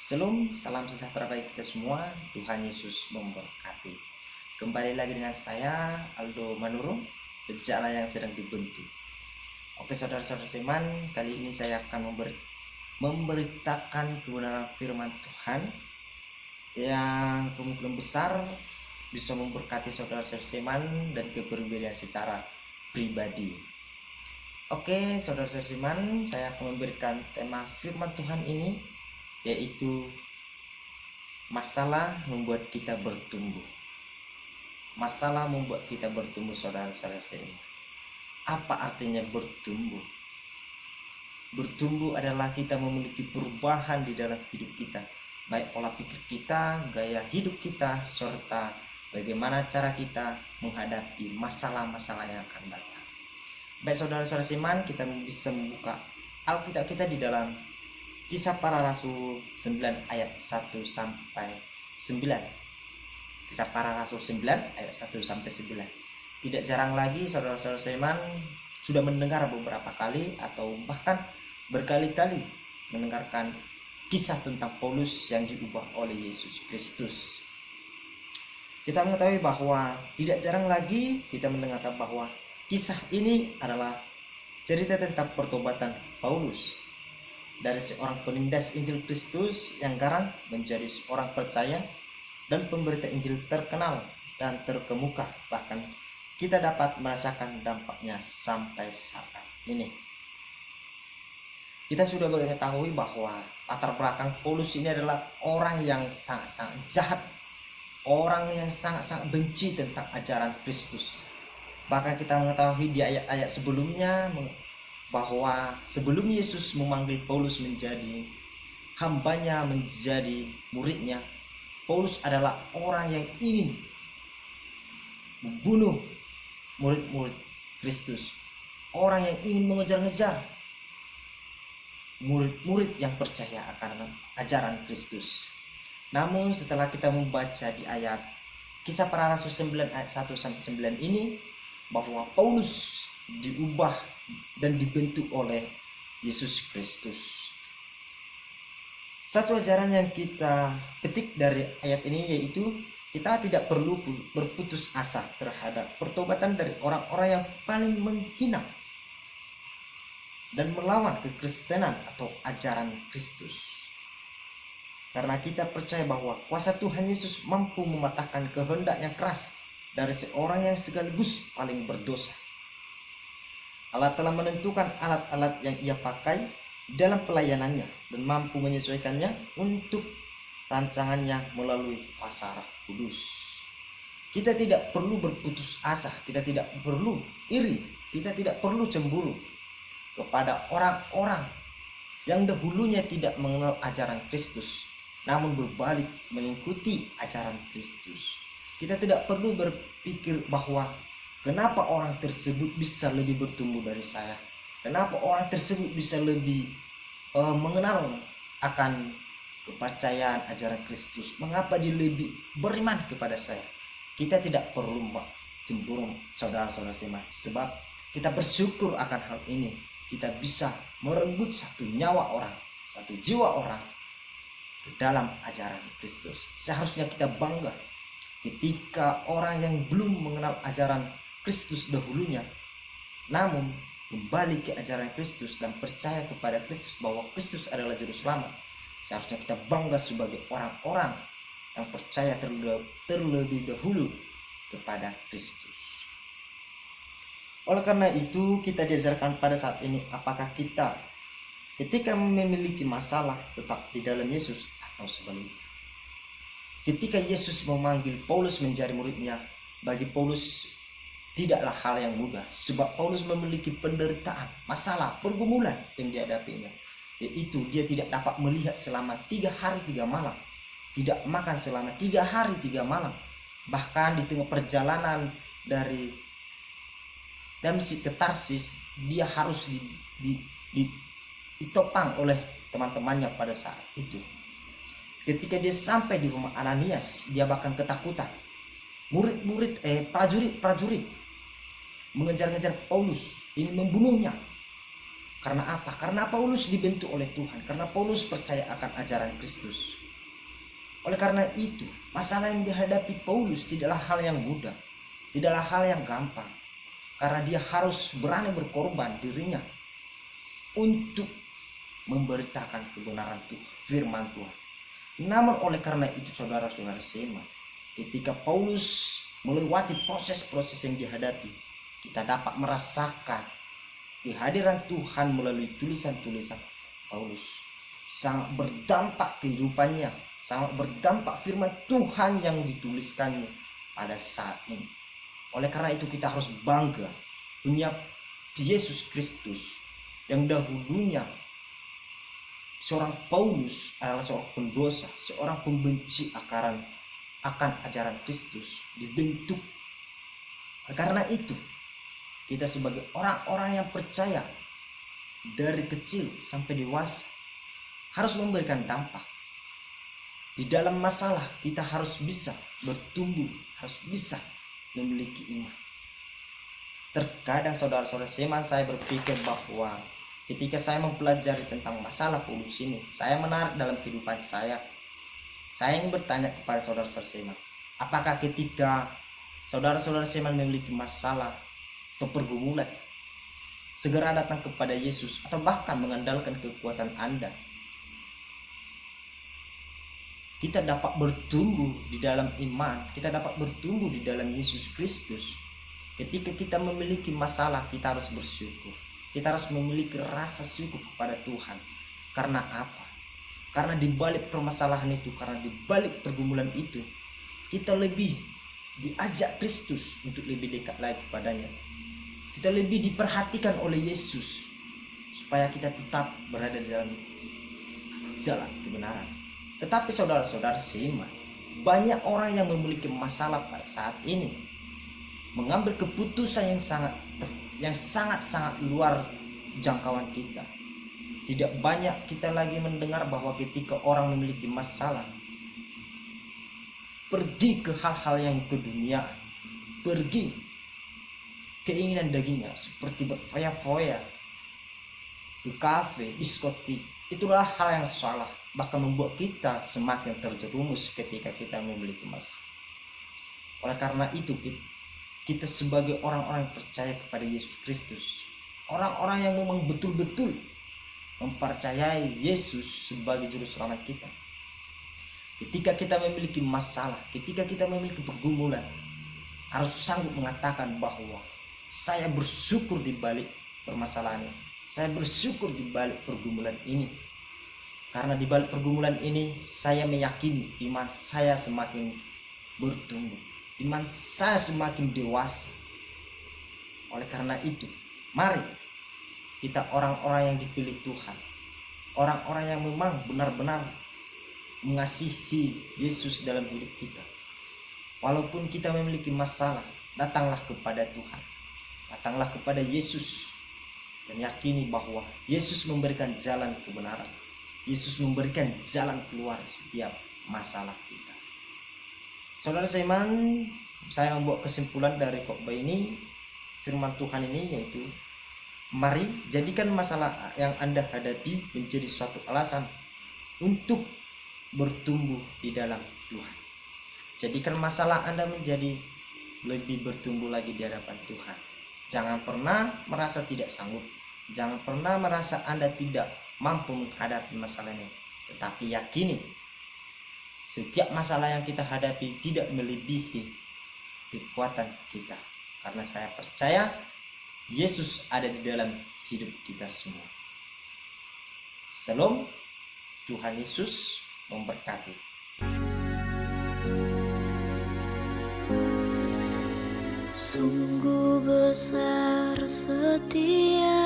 Shalom, salam sejahtera bagi kita semua. Tuhan Yesus memberkati. Kembali lagi dengan saya, Aldo Manurung, bejala yang sedang dibentuk. Oke saudara-saudara seiman, kali ini saya akan memberitakan kebenaran firman Tuhan yang kemungkinan besar bisa memberkati saudara-saudara seiman dan kepribadian secara pribadi. Oke saudara-saudara seiman, saya akan memberikan tema firman Tuhan ini, yaitu masalah membuat kita bertumbuh. Masalah membuat kita bertumbuh, saudara-saudara sekalian. Apa artinya bertumbuh? Bertumbuh adalah kita memiliki perubahan di dalam hidup kita, baik pola pikir kita, gaya hidup kita, serta bagaimana cara kita menghadapi masalah-masalah yang akan datang. Baik saudara-saudara seiman, kita bisa membuka Alkitab kita di dalam Kisah Para Rasul 9 ayat 1 sampai 9. Kisah Para Rasul 9 ayat 1 sampai 9. Tidak jarang lagi saudara-saudara seiman sudah mendengar beberapa kali atau bahkan berkali-kali mendengarkan kisah tentang Paulus yang diubah oleh Yesus Kristus. Kita mengetahui bahwa tidak jarang lagi kita mendengarkan bahwa kisah ini adalah cerita tentang pertobatan Paulus, dari seorang penindas Injil Kristus yang garang menjadi seorang percaya dan pemberita Injil terkenal dan terkemuka. Bahkan kita dapat merasakan dampaknya sampai saat ini. Kita sudah mengetahui bahwa latar belakang Paulus ini adalah orang yang sangat-sangat jahat, orang yang sangat-sangat benci tentang ajaran Kristus. Bahkan kita mengetahui di ayat-ayat sebelumnya bahwa sebelum Yesus memanggil Paulus menjadi hambanya, menjadi muridnya, Paulus adalah orang yang ingin membunuh murid-murid Kristus, orang yang ingin mengejar-ngejar murid-murid yang percaya akan ajaran Kristus. Namun setelah kita membaca di ayat Kisah Para Rasul 9 ayat 1 sampai 9 ini, bahwa Paulus diubah dan dibentuk oleh Yesus Kristus. Satu ajaran yang kita petik dari ayat ini yaitu kita tidak perlu berputus asa terhadap pertobatan dari orang-orang yang paling menghina dan melawan kekristenan atau ajaran Kristus. Karena kita percaya bahwa kuasa Tuhan Yesus mampu mematahkan kehendak yang keras dari seorang yang sekaligus paling berdosa. Allah telah menentukan alat-alat yang ia pakai dalam pelayanannya dan mampu menyesuaikannya untuk rancangannya melalui pasar kudus. Kita tidak perlu berputus asa, kita tidak perlu iri, kita tidak perlu cemburu kepada orang-orang yang dahulunya tidak mengenal ajaran Kristus, namun berbalik mengikuti ajaran Kristus. Kita tidak perlu berpikir bahwa kenapa orang tersebut bisa lebih bertumbuh dari saya, kenapa orang tersebut bisa lebih mengenal akan kepercayaan ajaran Kristus, mengapa dia lebih beriman kepada saya. Kita tidak perlu cemburu saudara-saudara seiman, sebab kita bersyukur akan hal ini. Kita bisa merenggut satu nyawa orang, satu jiwa orang ke dalam ajaran Kristus. Seharusnya kita bangga ketika orang yang belum mengenal ajaran Kristus dahulunya, namun kembali ke ajaran Kristus dan percaya kepada Kristus bahwa Kristus adalah juru selamat. Seharusnya kita bangga sebagai orang-orang yang percaya terlebih dahulu kepada Kristus. Oleh karena itu kita diajarkan pada saat ini, apakah kita ketika memiliki masalah tetap di dalam Yesus atau sebaliknya. Ketika Yesus memanggil Paulus menjadi muridnya, bagi Paulus tidaklah hal yang mudah, sebab Paulus memiliki penderitaan, masalah, pergumulan yang dihadapinya, yaitu dia tidak dapat melihat selama 3 hari 3 malam, tidak makan selama 3 hari 3 malam. Bahkan di tengah perjalanan dari Damsyik ke Tarsis, dia harus ditopang oleh teman-temannya pada saat itu. Ketika dia sampai di rumah Ananias, dia bahkan ketakutan. Prajurit mengejar-ngejar Paulus, ingin membunuhnya. Karena apa? Karena Paulus dibentuk oleh Tuhan. Karena Paulus percaya akan ajaran Kristus. Oleh karena itu, masalah yang dihadapi Paulus tidaklah hal yang mudah. Tidaklah hal yang gampang. Karena dia harus berani berkorban dirinya untuk memberitakan kebenaran firman Tuhan. Namun oleh karena itu saudara-saudara seiman, ketika Paulus melewati proses-proses yang dihadapi, kita dapat merasakan kehadiran Tuhan melalui tulisan-tulisan Paulus. Sangat berdampak kehidupannya, sangat berdampak firman Tuhan yang dituliskannya pada saat ini. Oleh karena itu kita harus bangga punya Yesus Kristus yang dahulunya seorang Paulus adalah seorang pendosa, seorang pembenci akan ajaran Kristus, dibentuk. Karena itu kita sebagai orang-orang yang percaya dari kecil sampai dewasa harus memberikan dampak. Di dalam masalah kita harus bisa bertumbuh, harus bisa memiliki iman. Terkadang saudara-saudara seiman, saya berpikir bahwa ketika saya mempelajari tentang masalah Paulus ini, saya menarik dalam kehidupan saya. Saya ingin bertanya kepada saudara-saudara seiman, apakah ketika saudara-saudara seiman memiliki masalah atau pergumulan, segera datang kepada Yesus atau bahkan mengandalkan kekuatan Anda? Kita dapat bertumbuh di dalam iman, kita dapat bertumbuh di dalam Yesus Kristus. Ketika kita memiliki masalah, kita harus bersyukur. Kita harus memiliki rasa syukur kepada Tuhan. Karena apa? Karena di balik permasalahan itu, karena di balik pergumulan itu, kita lebih diajak Kristus untuk lebih dekat lagi kepadanya. Kita lebih diperhatikan oleh Yesus supaya kita tetap berada di dalam jalan kebenaran. Tetapi saudara-saudara seiman, banyak orang yang memiliki masalah pada saat ini mengambil keputusan yang sangat luar jangkauan kita. Tidak banyak kita lagi mendengar bahwa ketika orang memiliki masalah, pergi ke hal-hal yang keduniaan, pergi keinginan dagingnya seperti berfoya-foya, ke kafe, diskotik. Itulah hal yang salah, bahkan membuat kita semakin terjerumus ketika kita memiliki masalah. Oleh karena itu kita sebagai orang-orang yang percaya kepada Yesus Kristus, orang-orang yang memang betul-betul mempercayai Yesus sebagai juru selamat kita, ketika kita memiliki masalah, ketika kita memiliki pergumulan, harus sanggup mengatakan bahwa saya bersyukur di balik permasalahan ini. Saya bersyukur di balik pergumulan ini. Karena di balik pergumulan ini saya meyakini iman saya semakin bertumbuh, iman saya semakin dewasa. Oleh karena itu, mari kita orang-orang yang dipilih Tuhan, orang-orang yang memang benar-benar mengasihi Yesus dalam hidup kita. Walaupun kita memiliki masalah, datanglah kepada Tuhan, datanglah kepada Yesus, dan yakini bahwa Yesus memberikan jalan kebenaran. Yesus memberikan jalan keluar setiap masalah kita. Saudara seiman, saya membuat kesimpulan dari khotbah ini, firman Tuhan ini, yaitu mari jadikan masalah yang Anda hadapi menjadi suatu alasan untuk bertumbuh di dalam Tuhan. Jadikan masalah Anda menjadi lebih bertumbuh lagi di hadapan Tuhan. Jangan pernah merasa tidak sanggup. Jangan pernah merasa Anda tidak mampu menghadapi masalah ini. Tetapi yakini, setiap masalah yang kita hadapi tidak melebihi kekuatan kita. Karena saya percaya Yesus ada di dalam hidup kita semua. Shalom, Tuhan Yesus memberkati. Sungguh besar setia